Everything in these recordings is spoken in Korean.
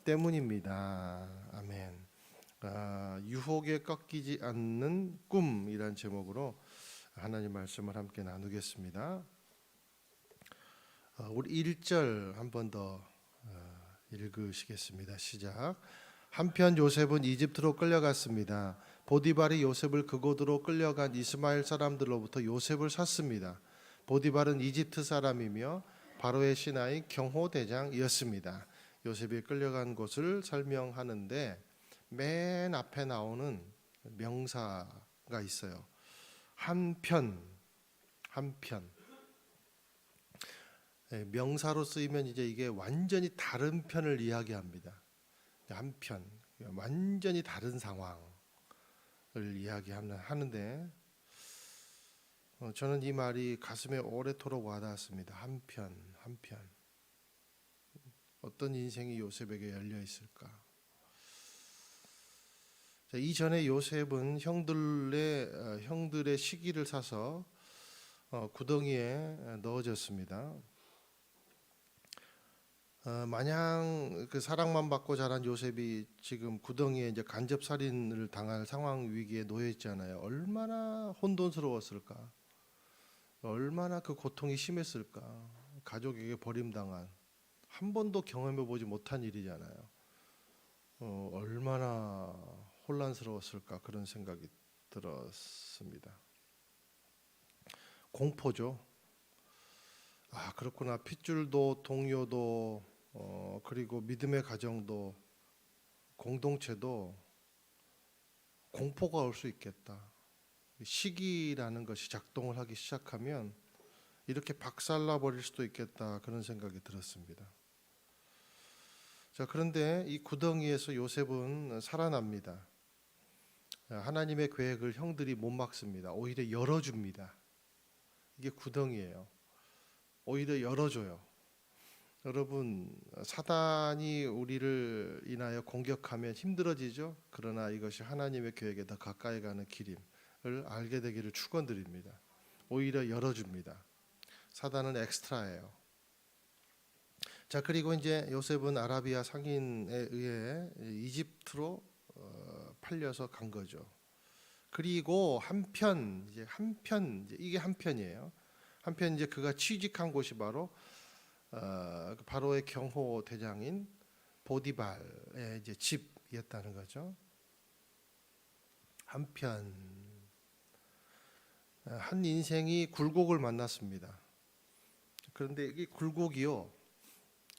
때문입니다. 아멘. 유혹에 꺾이지 않는 꿈이란 제목으로 하나님 말씀을 함께 나누겠습니다. 우리 1절 한 번 더 읽으시겠습니다. 시작. 한편 요셉은 이집트로 끌려갔습니다. 보디발이 요셉을 그곳으로 끌려간 이스마엘 사람들로부터 요셉을 샀습니다. 보디발은 이집트 사람이며 바로의 신하인 경호대장이었습니다. 요셉이 끌려간 곳을 설명하는데 맨 앞에 나오는 명사가 있어요. 한편. 명사로 쓰이면 이제 이게 완전히 다른 편을 이야기합니다. 한편, 완전히 다른 상황을 이야기하는데 저는 이 말이 가슴에 오래도록 와닿았습니다. 한편. 어떤 인생이 요셉에게 열려 있을까? 이전에 요셉은 형들의 시기를 사서 구덩이에 넣어졌습니다. 마냥 그 사랑만 받고 자란 요셉이 지금 구덩이에 이제 간접살인을 당할 상황 위기에 놓여 있잖아요. 얼마나 혼돈스러웠을까? 얼마나 그 고통이 심했을까? 가족에게 버림당한 한 번도 경험해 보지 못한 일이잖아요. 얼마나 혼란스러웠을까 그런 생각이 들었습니다. 공포죠. 그렇구나. 핏줄도 동료도 그리고 믿음의 가정도 공동체도 공포가 올 수 있겠다. 시기라는 것이 작동을 하기 시작하면 이렇게 박살나 버릴 수도 있겠다 그런 생각이 들었습니다. 그런데 이 구덩이에서 요셉은 살아납니다. 하나님의 계획을 형들이 못 막습니다. 오히려 열어줍니다. 이게 구덩이에요. 오히려 열어줘요. 여러분, 사단이 우리를 인하여 공격하면 힘들어지죠. 그러나 이것이 하나님의 계획에 더 가까이 가는 길임을 알게 되기를 축원드립니다. 오히려 열어줍니다. 사단은 엑스트라예요. 그리고 이제 요셉은 아라비아 상인에 의해 이집트로 팔려서 간 거죠. 그리고 이게 한편이에요. 한편 이제 그가 취직한 곳이 바로 바로의 경호 대장인 보디발의 이제 집이었다는 거죠. 한편 한 인생이 굴곡을 만났습니다. 그런데 이 굴곡이요,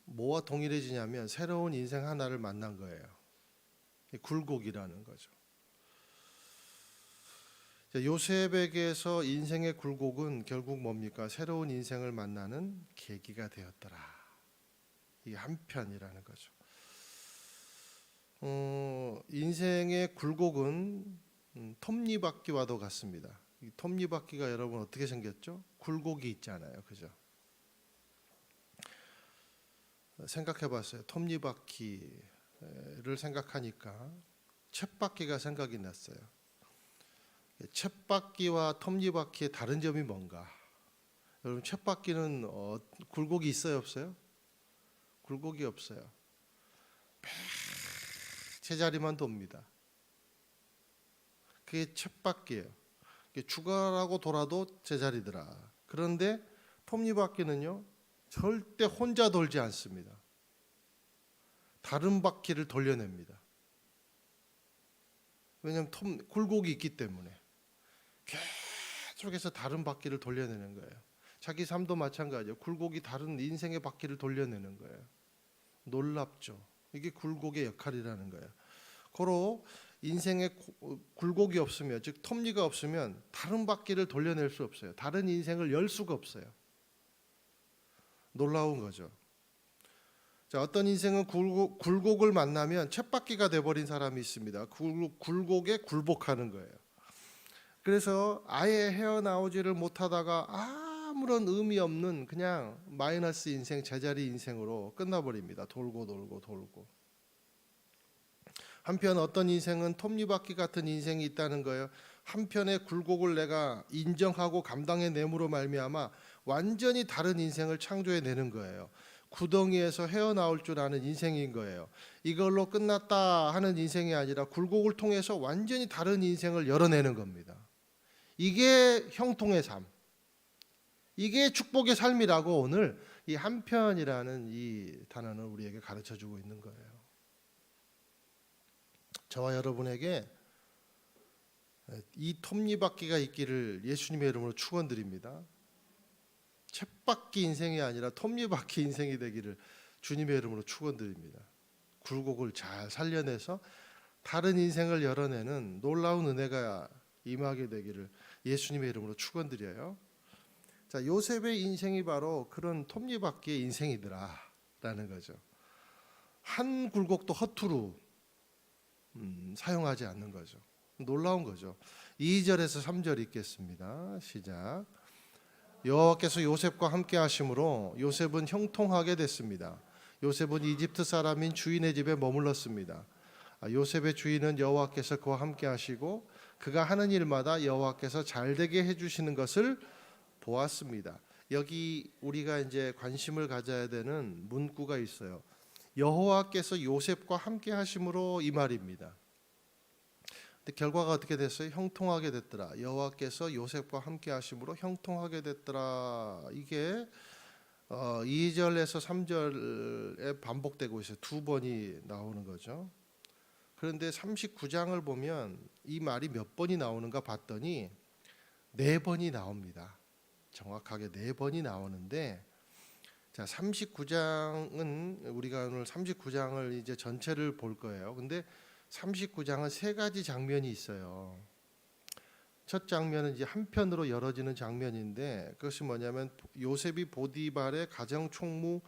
뭐와 동일해지냐면 새로운 인생 하나를 만난 거예요. 굴곡이라는 거죠. 요셉에게서 인생의 굴곡은 결국 뭡니까? 새로운 인생을 만나는 계기가 되었더라. 이게 한편이라는 거죠. 인생의 굴곡은 톱니바퀴와도 같습니다. 이 톱니바퀴가 여러분 어떻게 생겼죠? 굴곡이 있잖아요, 그죠? 생각해봤어요. 톱니바퀴를 생각하니까 쳇바퀴가 생각이 났어요. 쳇바퀴와 톱니바퀴의 다른 점이 뭔가? 여러분, 쳇바퀴는 굴곡이 있어요, 없어요? 굴곡이 없어요. 제자리만 돕니다. 그게 쳇바퀴예요. 죽어라고 돌아도 제자리더라. 그런데 톱니바퀴는요, 절대 혼자 돌지 않습니다. 다른 바퀴를 돌려냅니다. 왜냐하면 굴곡이 있기 때문에 계속해서 다른 바퀴를 돌려내는 거예요. 자기 삶도 마찬가지예요. 굴곡이 다른 인생의 바퀴를 돌려내는 거예요. 놀랍죠. 이게 굴곡의 역할이라는 거예요. 고로 인생에 굴곡이 없으면, 즉 톱니가 없으면 다른 바퀴를 돌려낼 수 없어요. 다른 인생을 열 수가 없어요. 놀라운 거죠. 어떤 인생은 굴곡을 만나면 쳇바퀴가 돼버린 사람이 있습니다. 굴곡에 굴복하는 거예요. 그래서 아예 헤어나오지를 못하다가 아무런 의미 없는 그냥 마이너스 인생, 제자리 인생으로 끝나버립니다. 돌고. 한편 어떤 인생은 톱니바퀴 같은 인생이 있다는 거예요. 한편의 굴곡을 내가 인정하고 감당해냄으로 말미암아 완전히 다른 인생을 창조해내는 거예요. 구덩이에서 헤어나올 줄 아는 인생인 거예요. 이걸로 끝났다 하는 인생이 아니라 굴곡을 통해서 완전히 다른 인생을 열어내는 겁니다. 이게 형통의 삶, 이게 축복의 삶이라고 오늘 이 한편이라는 이 단어는 우리에게 가르쳐주고 있는 거예요. 저와 여러분에게 이 톱니바퀴가 있기를 예수님의 이름으로 축원드립니다. 쳇바퀴 인생이 아니라 톱니바퀴 인생이 되기를 주님의 이름으로 축원드립니다. 굴곡을 잘 살려내서 다른 인생을 열어내는 놀라운 은혜가 임하게 되기를 예수님의 이름으로 축원드려요. 자, 요셉의 인생이 바로 그런 톱니바퀴의 인생이더라라는 거죠. 한 굴곡도 허투루 사용하지 않는 거죠. 놀라운 거죠. 2절에서 3절 읽겠습니다. 시작. 여호와께서 요셉과 함께 하심으로 요셉은 형통하게 됐습니다. 요셉은 이집트 사람인 주인의 집에 머물렀습니다. 요셉의 주인은 여호와께서 그와 함께 하시고 그가 하는 일마다 여호와께서 잘되게 해주시는 것을 보았습니다. 여기 우리가 이제 관심을 가져야 되는 문구가 있어요. 여호와께서 요셉과 함께 하심으로 이 말입니다. 근데 결과가 어떻게 됐어요? 형통하게 됐더라. 여호와께서 요셉과 함께 하심으로 형통하게 됐더라. 이게 2절에서 3절에 반복되고 있어요. 두 번이 나오는 거죠. 그런데 39장을 보면 이 말이 몇 번이 나오는가 봤더니 4번이 나옵니다. 정확하게 4번이 나오는데, 자, 39장은 우리가 오늘 39장을 이제 전체를 볼 거예요. 근데 39장은 3가지 장면이 있어요. 첫 장면은 이제 한편으로 열어지는 장면인데, 그것이 뭐냐면 요셉이 보디발의 가정 총무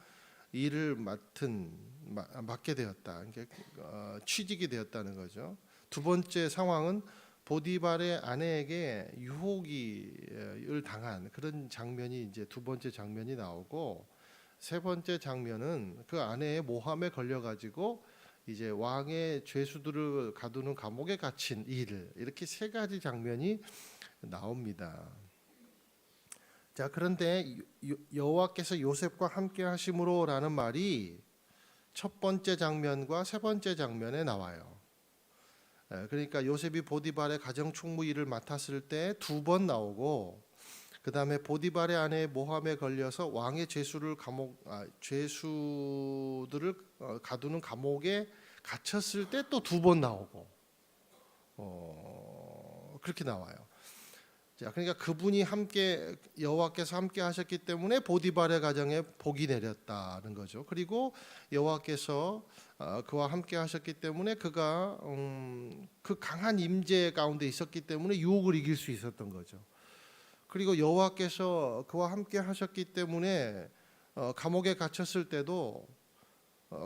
일을 맡게 되었다. 그러니까 취직이 되었다는 거죠. 두 번째 상황은 보디발의 아내에게 유혹을 당한 그런 장면이 이제 두 번째 장면이 나오고, 세 번째 장면은 그 아내의 모함에 걸려 가지고 이제 왕의 죄수들을 가두는 감옥에 갇힌 일, 이렇게 3가지 장면이 나옵니다. 자, 그런데 여호와께서 요셉과 함께 하심으로라는 말이 첫 번째 장면과 세 번째 장면에 나와요. 그러니까 요셉이 보디발의 가정 총무 일을 맡았을 때 2번 나오고, 그 다음에 보디발의 아내의 모함에 걸려서 왕의 죄수들을 가두는 감옥에 갇혔을 때 또 2번 나오고, 그렇게 나와요. 자, 그러니까 그분이 함께, 여호와께서 함께 하셨기 때문에 보디발의 가정에 복이 내렸다는 거죠. 그리고 여호와께서 그와 함께 하셨기 때문에 그가 그 강한 임재 가운데 있었기 때문에 유혹을 이길 수 있었던 거죠. 그리고 여호와께서 그와 함께 하셨기 때문에 감옥에 갇혔을 때도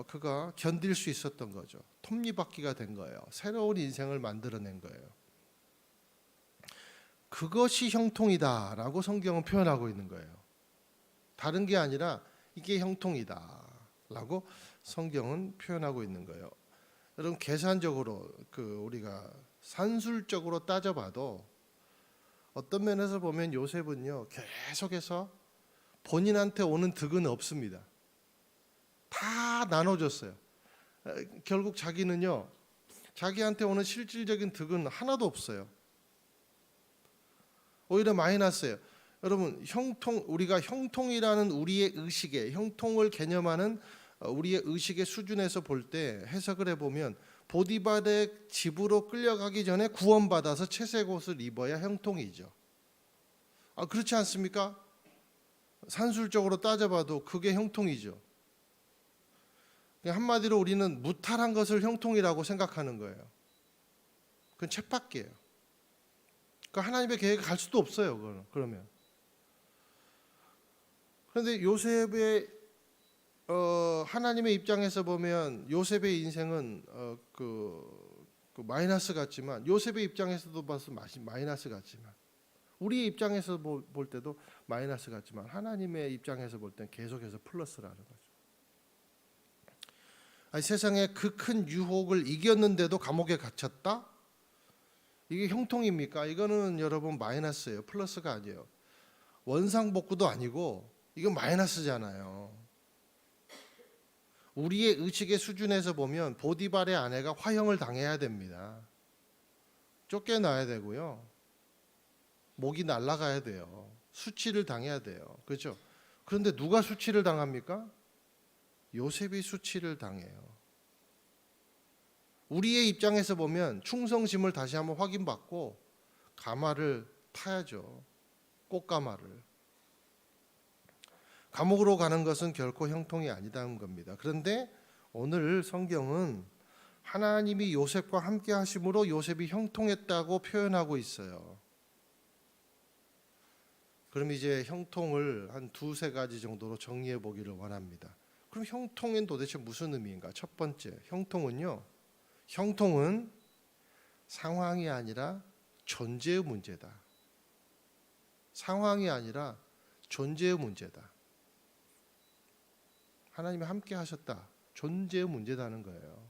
그가 견딜 수 있었던 거죠. 톱니바퀴가 된 거예요. 새로운 인생을 만들어낸 거예요. 그것이 형통이다라고 성경은 표현하고 있는 거예요. 다른 게 아니라 이게 형통이다라고 성경은 표현하고 있는 거예요. 여러분, 계산적으로 우리가 산술적으로 따져봐도 어떤 면에서 보면 요셉은요, 계속해서 본인한테 오는 득은 없습니다. 다 나눠줬어요. 결국 자기는요, 자기한테 오는 실질적인 득은 하나도 없어요. 오히려 마이너스예요. 여러분, 우리가 형통이라는 우리의 의식에, 형통을 개념하는 우리의 의식의 수준에서 볼 때 해석을 해보면, 보디발의 집으로 끌려가기 전에 구원받아서 채색 옷을 입어야 형통이죠. 그렇지 않습니까? 산술적으로 따져봐도 그게 형통이죠. 한마디로 우리는 무탈한 것을 형통이라고 생각하는 거예요. 그건 쳇바퀴예요. 하나님의 계획에 갈 수도 없어요. 그러면. 그런데 요셉의 하나님의 입장에서 보면 요셉의 인생은 그 마이너스 같지만, 요셉의 입장에서도 봐서 마이너스 같지만, 우리의 입장에서 볼 때도 마이너스 같지만, 하나님의 입장에서 볼 때는 계속해서 플러스라는 거죠. 세상에 그 큰 유혹을 이겼는데도 감옥에 갇혔다? 이게 형통입니까? 이거는 여러분 마이너스예요. 플러스가 아니에요. 원상복구도 아니고 이건 마이너스잖아요. 우리의 의식의 수준에서 보면 보디발의 아내가 화형을 당해야 됩니다. 쫓겨나야 되고요. 목이 날아가야 돼요. 수치를 당해야 돼요. 그렇죠? 그런데 누가 수치를 당합니까? 요셉이 수치를 당해요. 우리의 입장에서 보면 충성심을 다시 한번 확인받고 가마를 타야죠. 꽃가마를. 감옥으로 가는 것은 결코 형통이 아니다는 겁니다. 그런데 오늘 성경은 하나님이 요셉과 함께 하심으로 요셉이 형통했다고 표현하고 있어요. 그럼 이제 형통을 한 두세 가지 정도로 정리해 보기를 원합니다. 그럼 형통은 도대체 무슨 의미인가? 첫 번째, 형통은 상황이 아니라 존재의 문제다. 상황이 아니라 존재의 문제다. 하나님이 함께 하셨다. 존재의 문제다는 거예요.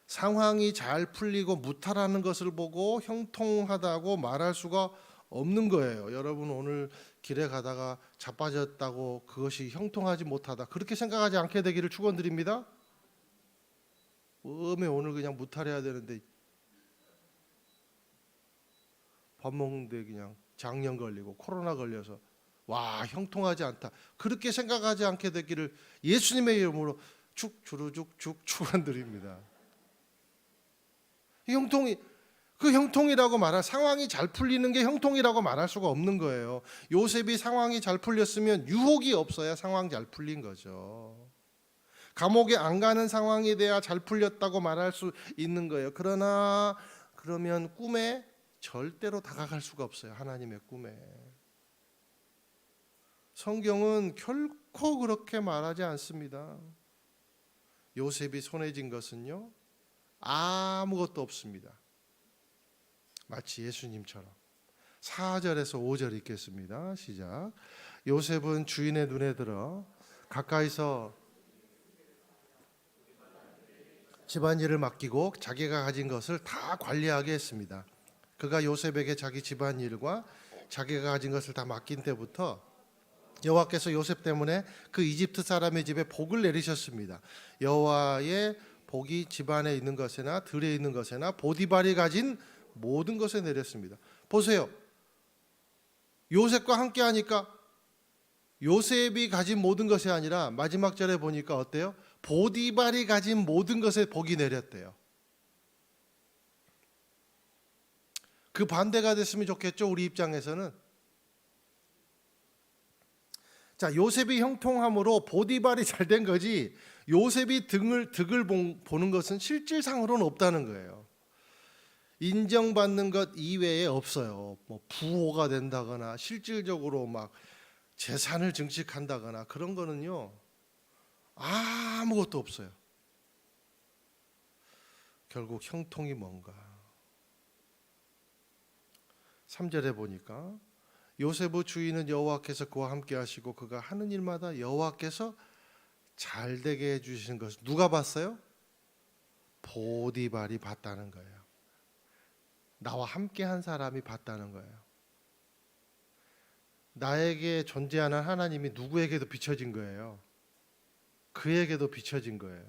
상황이 잘 풀리고 무탈하는 것을 보고 형통하다고 말할 수가 없는 거예요. 여러분 오늘 길에 가다가 자빠졌다고 그것이 형통하지 못하다 그렇게 생각하지 않게 되기를 축원드립니다. 오늘 그냥 무탈해야 되는데 밥 먹는데 그냥 장염 걸리고 코로나 걸려서 와 형통하지 않다 그렇게 생각하지 않게 되기를 예수님의 이름으로 축주루죽죽 축원드립니다. 그 형통이라고 말할 상황이 잘 풀리는 게 형통이라고 말할 수가 없는 거예요. 요셉이 상황이 잘 풀렸으면 유혹이 없어야 상황 잘 풀린 거죠. 감옥에 안 가는 상황이 돼야 잘 풀렸다고 말할 수 있는 거예요. 그러면 꿈에 절대로 다가갈 수가 없어요. 하나님의 꿈에. 성경은 결코 그렇게 말하지 않습니다. 요셉이 손에 쥔 것은요 아무것도 없습니다. 마치 예수님처럼. 4절에서 5절 읽겠습니다. 시작. 요셉은 주인의 눈에 들어 가까이서 집안일을 맡기고 자기가 가진 것을 다 관리하게 했습니다. 그가 요셉에게 자기 집안일과 자기가 가진 것을 다 맡긴 때부터 여호와께서 요셉 때문에 그 이집트 사람의 집에 복을 내리셨습니다. 여호와의 복이 집안에 있는 것에나 들에 있는 것에나 보디발이 가진 모든 것에 내렸습니다. 보세요. 요셉과 함께 하니까 요셉이 가진 모든 것이 아니라 마지막 절에 보니까 어때요? 보디발이 가진 모든 것에 복이 내렸대요. 그 반대가 됐으면 좋겠죠. 우리 입장에서는. 자, 요셉이 형통함으로 보디발이 잘 된 거지 요셉이 득을 보는 것은 실질상으로는 없다는 거예요. 인정받는 것 이외에 없어요. 뭐 부호가 된다거나 실질적으로 막 재산을 증식한다거나 그런 거는요 아무것도 없어요. 결국 형통이 뭔가 3절에 보니까 요셉의 주인은 여호와께서 그와 함께 하시고 그가 하는 일마다 여호와께서 잘되게 해주시는 것을 누가 봤어요? 보디발이 봤다는 거예요. 나와 함께 한 사람이 봤다는 거예요. 나에게 존재하는 하나님이 누구에게도 비춰진 거예요. 그에게도 비춰진 거예요.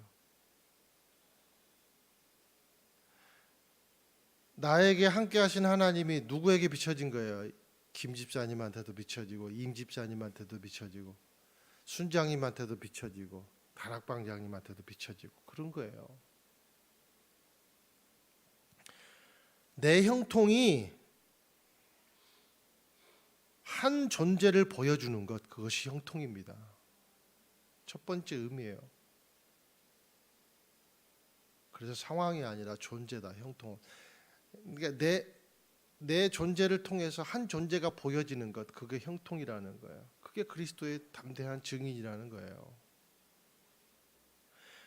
나에게 함께 하신 하나님이 누구에게 비춰진 거예요? 김 집사님한테도 비춰지고 임 집사님한테도 비춰지고 순장님한테도 비춰지고 다락방장님한테도 비춰지고 그런 거예요. 내 형통이 한 존재를 보여주는 것 그것이 형통입니다. 첫 번째 의미예요. 그래서 상황이 아니라 존재다. 형통. 그러니까 내 존재를 통해서 한 존재가 보여지는 것 그게 형통이라는 거예요. 그게 그리스도의 담대한 증인이라는 거예요.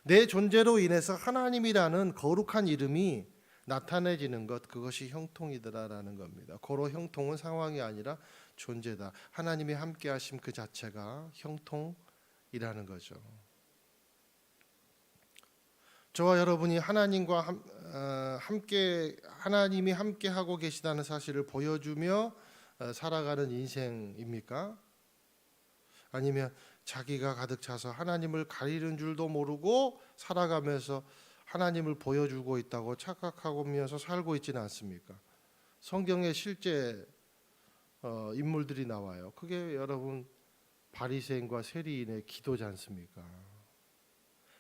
내 존재로 인해서 하나님이라는 거룩한 이름이 나타내지는 것 그것이 형통이다라는 겁니다. 고로 형통은 상황이 아니라 존재다. 하나님이 함께 하심 그 자체가 형통이라는 거죠. 저와 여러분이 하나님과 하나님이 함께 하고 계시다는 사실을 보여주며 살아가는 인생입니까? 아니면 자기가 가득 차서 하나님을 가리는 줄도 모르고 살아가면서 하나님을 보여주고 있다고 착각하면서 살고 있지는 않습니까? 성경에 실제 인물들이 나와요. 그게 여러분 바리새인과 세리인의 기도지 않습니까?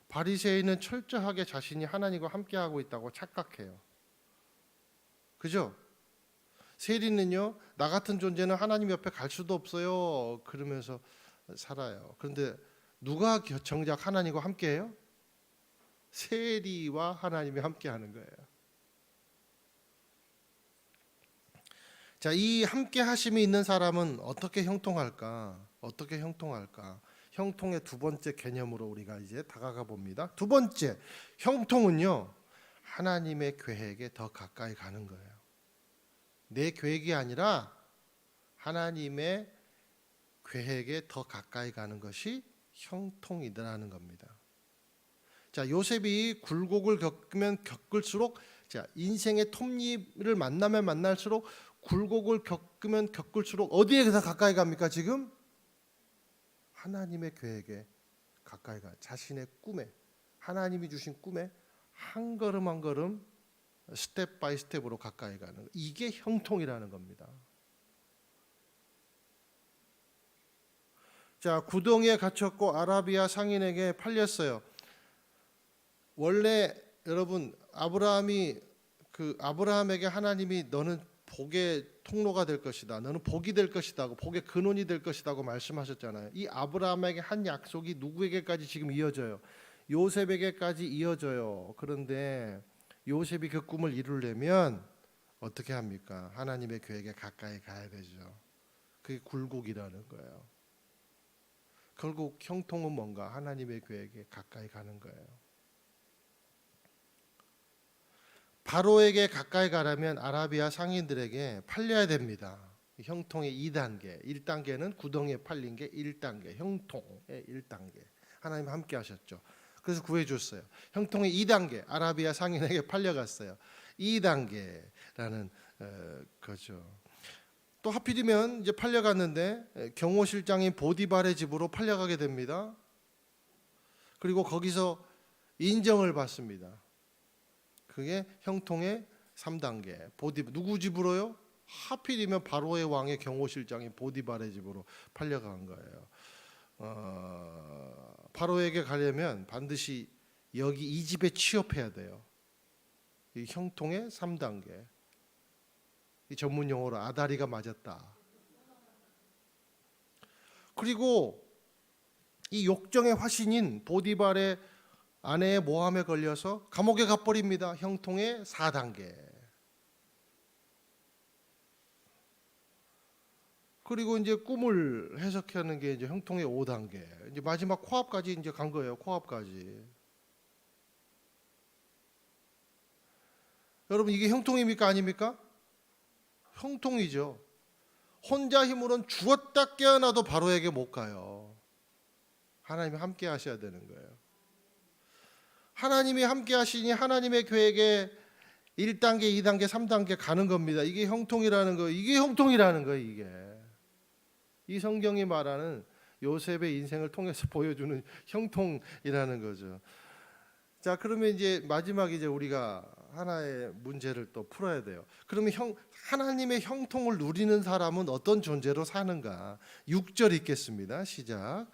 바리새인은 철저하게 자신이 하나님과 함께하고 있다고 착각해요. 그죠? 세리는요, 나 같은 존재는 하나님 옆에 갈 수도 없어요. 그러면서 살아요. 그런데 누가 정작 하나님과 함께해요? 세리와 하나님이 함께하는 거예요. 자, 이 함께 하심이 있는 사람은 어떻게 형통할까? 어떻게 형통할까? 형통의 두 번째 개념으로 우리가 이제 다가가 봅니다. 두 번째, 형통은요, 하나님의 계획에 더 가까이 가는 거예요. 내 계획이 아니라 하나님의 계획에 더 가까이 가는 것이 형통이라는 겁니다. 자, 요셉이 굴곡을 겪으면 겪을수록, 자, 인생의 톱니를 만나면 만날수록 굴곡을 겪으면 겪을수록 어디에 더 가까이 갑니까? 지금 하나님의 계획에 가까이 가. 자신의 꿈에, 하나님이 주신 꿈에 한 걸음 한 걸음 스텝 바이 스텝으로 가까이 가는, 이게 형통이라는 겁니다. 자, 구덩이에 갇혔고 아라비아 상인에게 팔렸어요. 원래 여러분 아브라함에게 하나님이 너는 복의 통로가 될 것이다, 너는 복이 될 것이다, 복의 근원이 될 것이다고 말씀하셨잖아요. 이 아브라함에게 한 약속이 누구에게까지 지금 이어져요? 요셉에게까지 이어져요. 그런데 요셉이 그 꿈을 이루려면 어떻게 합니까? 하나님의 계획에 가까이 가야 되죠. 그게 굴곡이라는 거예요. 결국 형통은 뭔가? 하나님의 계획에 가까이 가는 거예요. 바로에게 가까이 가려면 아라비아 상인들에게 팔려야 됩니다. 형통의 2단계. 1단계는 구덩이에 팔린 게 1단계. 형통의 1단계. 하나님 함께 하셨죠. 그래서 구해줬어요. 형통의 2단계. 아라비아 상인에게 팔려갔어요. 2단계라는 거죠. 또 하필이면 이제 팔려갔는데 경호실장인 보디발의 집으로 팔려가게 됩니다. 그리고 거기서 인정을 받습니다. 그게 형통의 3단계. 누구 집으로요? 하필이면 바로의 왕의 경호실장인 보디발의 집으로 팔려간 거예요. 바로에게 가려면 반드시 여기 이 집에 취업해야 돼요. 이 형통의 3단계. 이 전문 용어로 아다리가 맞았다. 그리고 이 욕정의 화신인 보디발의 아내의 모함에 걸려서 감옥에 가버립니다. 형통의 4단계. 그리고 이제 꿈을 해석하는 게 이제 형통의 5단계. 이제 마지막 코앞까지 이제 간 거예요. 코앞까지. 여러분, 이게 형통입니까? 아닙니까? 형통이죠. 혼자 힘으로는 죽었다 깨어나도 바로에게 못 가요. 하나님이 함께 하셔야 되는 거예요. 하나님이 함께 하시니 하나님의 계획에 1단계, 2단계, 3단계 가는 겁니다. 이게 형통이라는 거예요. 이게 형통이라는 거예요. 이게. 이 성경이 말하는 요셉의 인생을 통해서 보여주는 형통이라는 거죠. 자, 그러면 이제 마지막 이제 우리가 하나의 문제를 또 풀어야 돼요. 그러면 하나님의 형통을 누리는 사람은 어떤 존재로 사는가? 6절 읽겠습니다. 시작.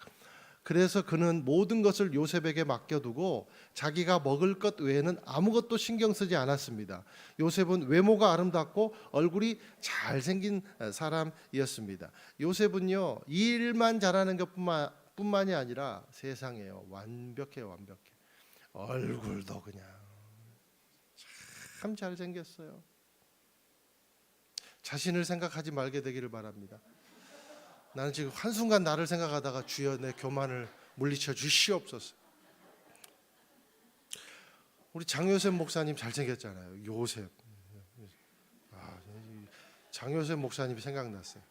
그래서 그는 모든 것을 요셉에게 맡겨두고 자기가 먹을 것 외에는 아무것도 신경 쓰지 않았습니다. 요셉은 외모가 아름답고 얼굴이 잘생긴 사람이었습니다. 요셉은요, 일만 잘하는 것뿐만이 아니라 세상에요, 완벽해요. 얼굴도 그냥 참 잘생겼어요. 자신을 생각하지 말게 되기를 바랍니다. 나는 지금 한순간 나를 생각하다가 주여 내 교만을 물리쳐 주시옵소서. 우리 장요셉 목사님 잘생겼잖아요. 요셉. 장요셉 목사님이 생각났어요.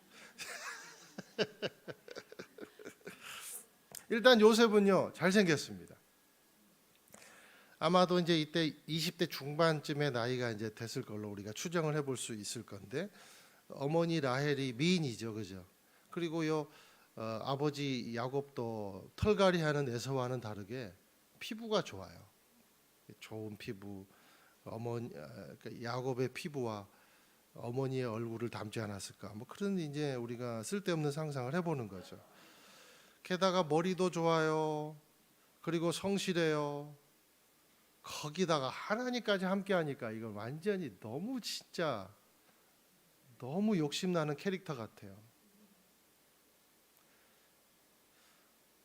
일단 요셉은요, 잘생겼습니다. 아마도 이제 이때 20대 중반쯤의 나이가 이제 됐을 걸로 우리가 추정을 해볼 수 있을 건데, 어머니 라헬이 미인이죠, 그죠? 그리고요, 아버지 야곱도 털갈이하는 에서와는 다르게 피부가 좋아요. 좋은 피부, 야곱의 피부와 어머니의 얼굴을 닮지 않았을까? 뭐 그런 이제 우리가 쓸데없는 상상을 해보는 거죠. 게다가 머리도 좋아요. 그리고 성실해요. 거기다가 하나님까지 함께하니까 이거 완전히 너무 진짜 너무 욕심나는 캐릭터 같아요.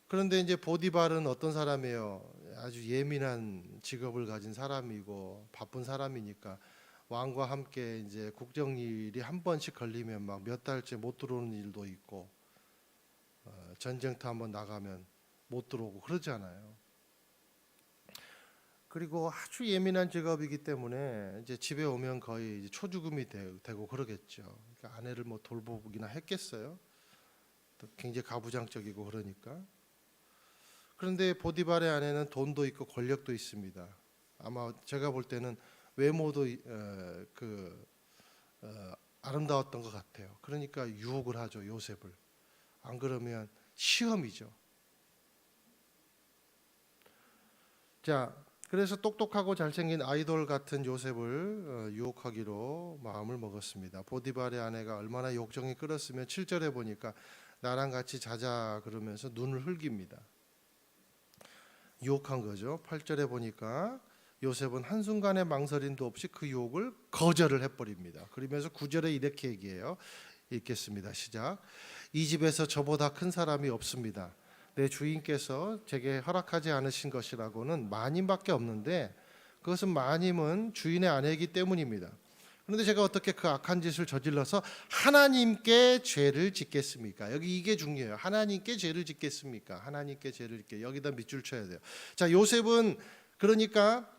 그런데 이제 보디발은 어떤 사람이에요? 아주 예민한 직업을 가진 사람이고 바쁜 사람이니까 왕과 함께 이제 국정일이 한 번씩 걸리면 막 몇 달째 못 들어오는 일도 있고 전쟁터 한번 나가면 못 들어오고 그러잖아요. 그리고 아주 예민한 직업이기 때문에 이제 집에 오면 거의 이제 초죽음이 되고 그러겠죠. 그러니까 아내를 뭐 돌보기나 했겠어요. 또 굉장히 가부장적이고 그러니까. 그런데 보디발의 아내는 돈도 있고 권력도 있습니다. 아마 제가 볼 때는 외모도 아름다웠던 것 같아요. 그러니까 유혹을 하죠, 요셉을. 안 그러면 시험이죠. 자, 그래서 똑똑하고 잘생긴 아이돌 같은 요셉을 유혹하기로 마음을 먹었습니다. 보디발의 아내가 얼마나 욕정이 끓었으면 7절에 보니까 나랑 같이 자자 그러면서 눈을 흘깁니다. 유혹한 거죠. 8절에 보니까 요셉은 한순간의 망설임도 없이 그 유혹을 거절을 해버립니다. 그러면서 9절에 이렇게 얘기해요. 읽겠습니다. 시작. 이 집에서 저보다 큰 사람이 없습니다. 내 주인께서 제게 허락하지 않으신 것이라고는 마님밖에 없는데 그것은 마님은 주인의 아내이기 때문입니다. 그런데 제가 어떻게 그 악한 짓을 저질러서 하나님께 죄를 짓겠습니까? 여기 이게 중요해요. 하나님께 죄를 짓겠습니까? 하나님께 죄를 짓게. 여기다 밑줄 쳐야 돼요. 자, 요셉은 그러니까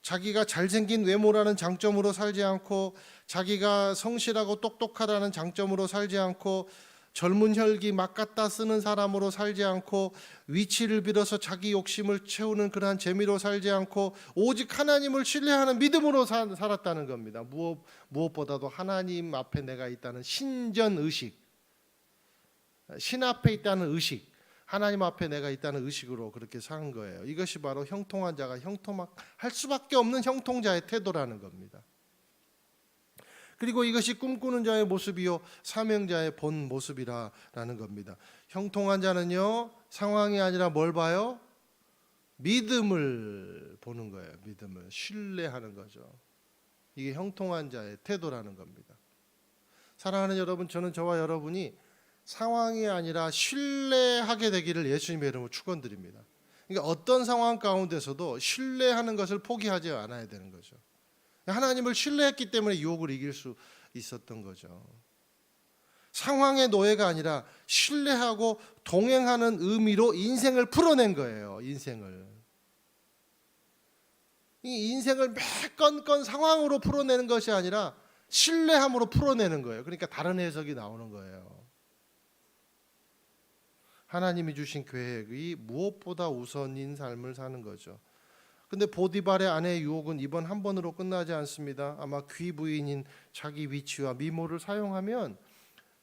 자기가 잘생긴 외모라는 장점으로 살지 않고 자기가 성실하고 똑똑하다는 장점으로 살지 않고 젊은 혈기 막 갖다 쓰는 사람으로 살지 않고 위치를 빌어서 자기 욕심을 채우는 그러한 재미로 살지 않고 오직 하나님을 신뢰하는 믿음으로 살았다는 겁니다. 무엇보다도 하나님 앞에 내가 있다는 신전 의식, 신 앞에 있다는 의식, 하나님 앞에 내가 있다는 의식으로 그렇게 사는 거예요. 이것이 바로 형통한 자가 형통할 수밖에 없는 형통자의 태도라는 겁니다. 그리고 이것이 꿈꾸는 자의 모습이요 사명자의 본 모습이라는 겁니다. 형통한 자는요 상황이 아니라 뭘 봐요? 믿음을 보는 거예요. 믿음을 신뢰하는 거죠. 이게 형통한 자의 태도라는 겁니다. 사랑하는 여러분, 저는 저와 여러분이 상황이 아니라 신뢰하게 되기를 예수님의 이름으로 축원드립니다. 그러니까 어떤 상황 가운데서도 신뢰하는 것을 포기하지 않아야 되는 거죠. 하나님을 신뢰했기 때문에 유혹을 이길 수 있었던 거죠. 상황의 노예가 아니라 신뢰하고 동행하는 의미로 인생을 풀어낸 거예요. 인생을. 이 인생을 매 건건 상황으로 풀어내는 것이 아니라 신뢰함으로 풀어내는 거예요. 그러니까 다른 해석이 나오는 거예요. 하나님이 주신 계획이 무엇보다 우선인 삶을 사는 거죠. 근데 보디발의 아내의 유혹은 이번 한 번으로 끝나지 않습니다. 아마 귀부인인 자기 위치와 미모를 사용하면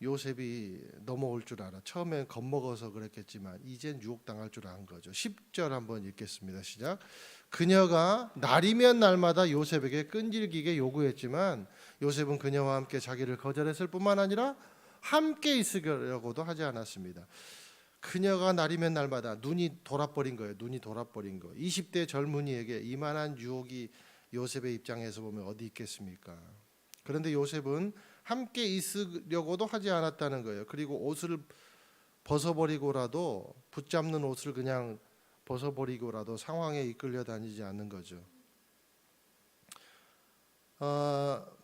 요셉이 넘어올 줄 알아. 처음엔 겁먹어서 그랬겠지만 이젠 유혹당할 줄 안 거죠. 10절 한번 읽겠습니다. 시작. 그녀가 날이면 날마다 요셉에게 끈질기게 요구했지만 요셉은 그녀와 함께 자기를 거절했을 뿐만 아니라 함께 있으려고도 하지 않았습니다. 그녀가 날이면 날마다 눈이 돌아버린 거예요. 눈이 돌아버린 거. 20대 젊은이에게 이만한 유혹이 요셉의 입장에서 보면 어디 있겠습니까? 그런데 요셉은 함께 있으려고도 하지 않았다는 거예요. 그리고 옷을 벗어버리고라도 붙잡는 옷을 그냥 벗어버리고라도 상황에 이끌려 다니지 않는 거죠.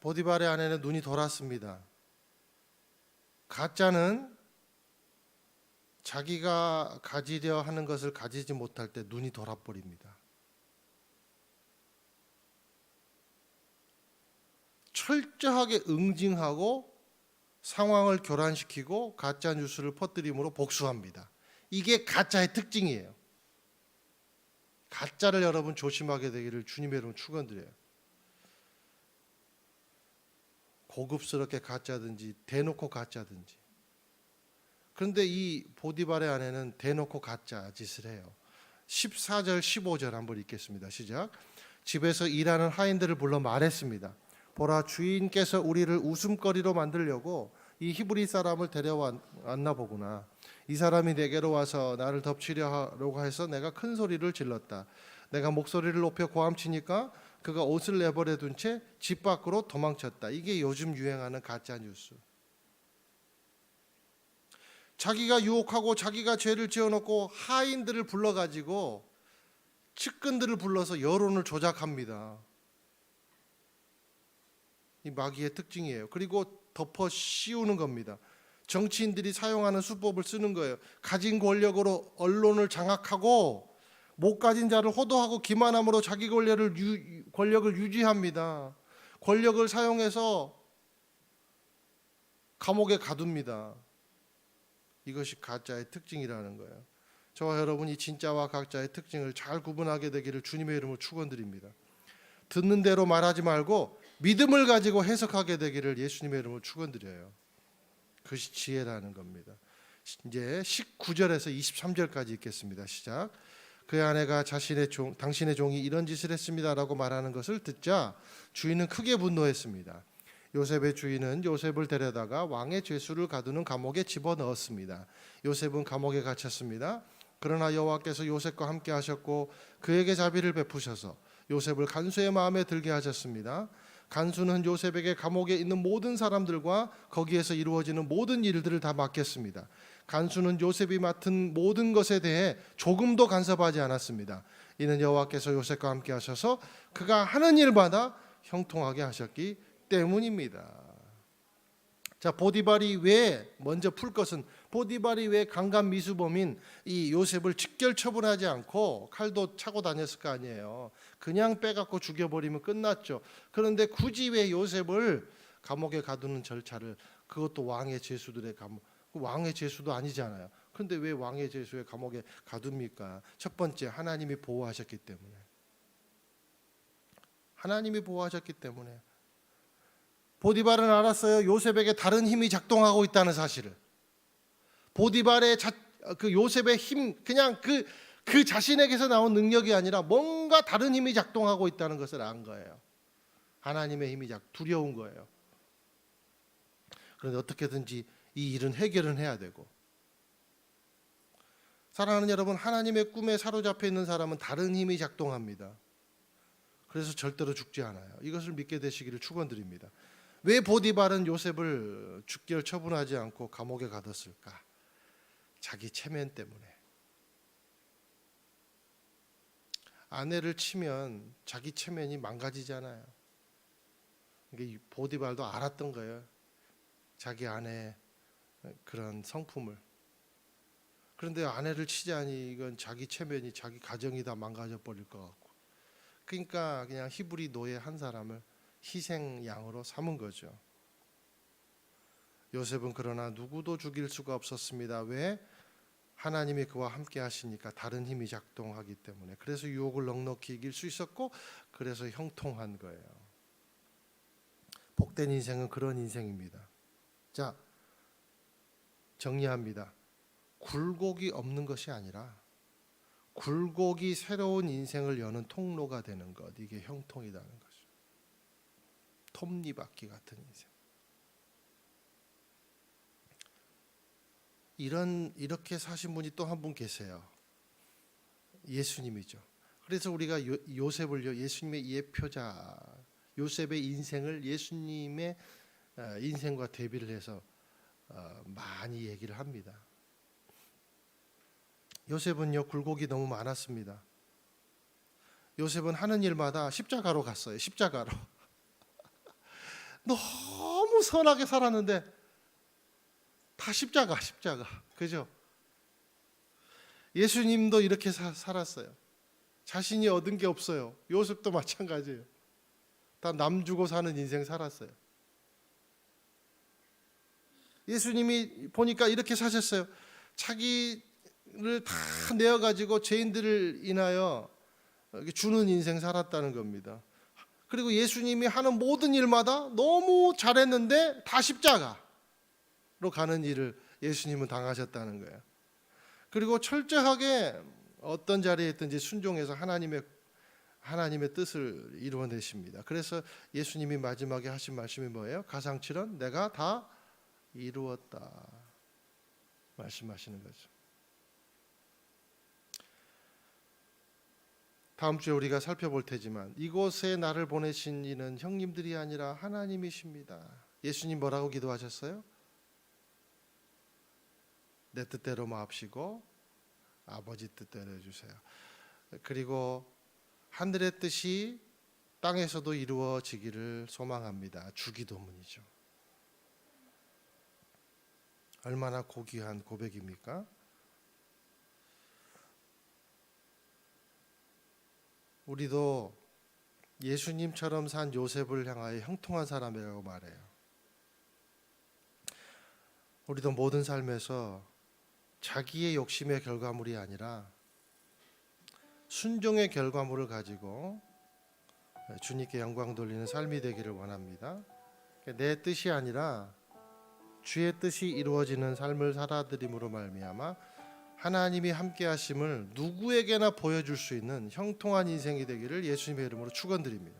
보디발의 아내는 눈이 돌았습니다. 가짜는 자기가 가지려 하는 것을 가지지 못할 때 눈이 돌아버립니다. 철저하게 응징하고 상황을 교란시키고 가짜 뉴스를 퍼뜨림으로 복수합니다. 이게 가짜의 특징이에요. 가짜를 여러분 조심하게 되기를 주님의 이름으로 축원드려요. 고급스럽게 가짜든지 대놓고 가짜든지 그런데 이 보디발의 아내는 대놓고 가짜 짓을 해요. 14절 15절 한번 읽겠습니다. 시작. 집에서 일하는 하인들을 불러 말했습니다. 보라, 주인께서 우리를 웃음거리로 만들려고 이 히브리 사람을 데려왔나 보구나. 이 사람이 내게로 와서 나를 덮치려고 해서 내가 큰 소리를 질렀다. 내가 목소리를 높여 고함치니까 그가 옷을 내버려 둔 채 집 밖으로 도망쳤다. 이게 요즘 유행하는 가짜 뉴스. 자기가 유혹하고 자기가 죄를 지어놓고 하인들을 불러가지고 측근들을 불러서 여론을 조작합니다. 이 마귀의 특징이에요. 그리고 덮어 씌우는 겁니다. 정치인들이 사용하는 수법을 쓰는 거예요. 가진 권력으로 언론을 장악하고 못 가진 자를 호도하고 기만함으로 자기 권력을 유지합니다. 권력을 사용해서 감옥에 가둡니다. 이것이 가짜의 특징이라는 거예요. 저와 여러분이 진짜와 가짜의 특징을 잘 구분하게 되기를 주님의 이름으로 축원드립니다. 듣는 대로 말하지 말고 믿음을 가지고 해석하게 되기를 예수님의 이름으로 축원드려요. 그것이 지혜라는 겁니다. 이제 19절에서 23절까지 읽겠습니다. 시작. 그의 아내가 당신의 종이 이런 짓을 했습니다라고 말하는 것을 듣자 주인은 크게 분노했습니다. 요셉의 주인은 요셉을 데려다가 왕의 죄수를 가두는 감옥에 집어넣었습니다. 요셉은 감옥에 갇혔습니다. 그러나 여호와께서 요셉과 함께 하셨고 그에게 자비를 베푸셔서 요셉을 간수의 마음에 들게 하셨습니다. 간수는 요셉에게 감옥에 있는 모든 사람들과 거기에서 이루어지는 모든 일들을 다 맡겼습니다. 간수는 요셉이 맡은 모든 것에 대해 조금도 간섭하지 않았습니다. 이는 여호와께서 요셉과 함께 하셔서 그가 하는 일마다 형통하게 하셨기 때문입니다. 자, 보디발이 왜 먼저 풀 것은 보디발이 왜 강간 미수범인 이 요셉을 직결 처분하지 않고 칼도 차고 다녔을 거 아니에요. 그냥 빼갖고 죽여버리면 끝났죠. 그런데 굳이 왜 요셉을 감옥에 가두는 절차를, 그것도 왕의 죄수들의 감옥, 왕의 죄수도 아니잖아요. 그런데 왜 왕의 죄수의 감옥에 가둡니까? 첫 번째, 하나님이 보호하셨기 때문에. 하나님이 보호하셨기 때문에. 보디발은 알았어요. 요셉에게 다른 힘이 작동하고 있다는 사실을. 보디발의 그 요셉의 힘, 그냥 그 자신에게서 나온 능력이 아니라 뭔가 다른 힘이 작동하고 있다는 것을 안 거예요. 하나님의 힘이 두려운 거예요. 그런데 어떻게든지 이 일은 해결은 해야 되고. 사랑하는 여러분, 하나님의 꿈에 사로잡혀 있는 사람은 다른 힘이 작동합니다. 그래서 절대로 죽지 않아요. 이것을 믿게 되시기를 축원드립니다. 왜 보디발은 요셉을 죽결 처분하지 않고 감옥에 가뒀을까? 자기 체면 때문에. 아내를 치면 자기 체면이 망가지잖아요. 이게 보디발도 알았던 거예요. 자기 아내의 그런 성품을. 그런데 아내를 치자니 이건 자기 체면이, 자기 가정이 다 망가져 버릴 것 같고. 그러니까 그냥 히브리 노예 한 사람을 희생양으로 삼은 거죠. 요셉은 그러나 누구도 죽일 수가 없었습니다. 왜? 하나님이 그와 함께 하시니까, 다른 힘이 작동하기 때문에. 그래서 유혹을 넉넉히 이길 수 있었고, 그래서 형통한 거예요. 복된 인생은 그런 인생입니다. 자, 정리합니다. 굴곡이 없는 것이 아니라 굴곡이 새로운 인생을 여는 통로가 되는 것, 이게 형통이라는 거죠. 톱니바퀴 같은 인생. 이렇게 사신 분이 또 한 분 계세요. 예수님이죠. 그래서 우리가 요셉을요, 예수님의 예표자, 요셉의 인생을 예수님의 인생과 대비를 해서 많이 얘기를 합니다. 요셉은요, 굴곡이 너무 많았습니다. 요셉은 하는 일마다 십자가로 갔어요. 십자가로. 너무 선하게 살았는데 다 십자가. 그죠? 예수님도 이렇게 살았어요. 자신이 얻은 게 없어요. 요셉도 마찬가지예요. 다 남 주고 사는 인생 살았어요. 예수님이 보니까 이렇게 사셨어요. 자기를 다 내어가지고 죄인들을 인하여 주는 인생 살았다는 겁니다. 그리고 예수님이 하는 모든 일마다 너무 잘했는데 다 십자가로 가는 일을 예수님은 당하셨다는 거예요. 그리고 철저하게 어떤 자리에 있든지 순종해서 하나님의 뜻을 이루어내십니다. 그래서 예수님이 마지막에 하신 말씀이 뭐예요? 가상칠언 내가 다 이루었다 말씀하시는 거죠. 다음 주에 우리가 살펴볼 테지만 이곳에 나를 보내신 이는 형님들이 아니라 하나님이십니다. 예수님 뭐라고 기도하셨어요? 내 뜻대로 마옵시고 아버지 뜻대로 해주세요. 그리고 하늘의 뜻이 땅에서도 이루어지기를 소망합니다. 주기도문이죠. 얼마나 고귀한 고백입니까? 우리도 예수님처럼 산 요셉을 향하여 형통한 사람이라고 말해요. 우리도 모든 삶에서 자기의 욕심의 결과물이 아니라 순종의 결과물을 가지고 주님께 영광 돌리는 삶이 되기를 원합니다. 내 뜻이 아니라 주의 뜻이 이루어지는 삶을 살아드림으로 말미암아 하나님이 함께 하심을 누구에게나 보여줄 수 있는 형통한 인생이 되기를 예수님의 이름으로 축원드립니다.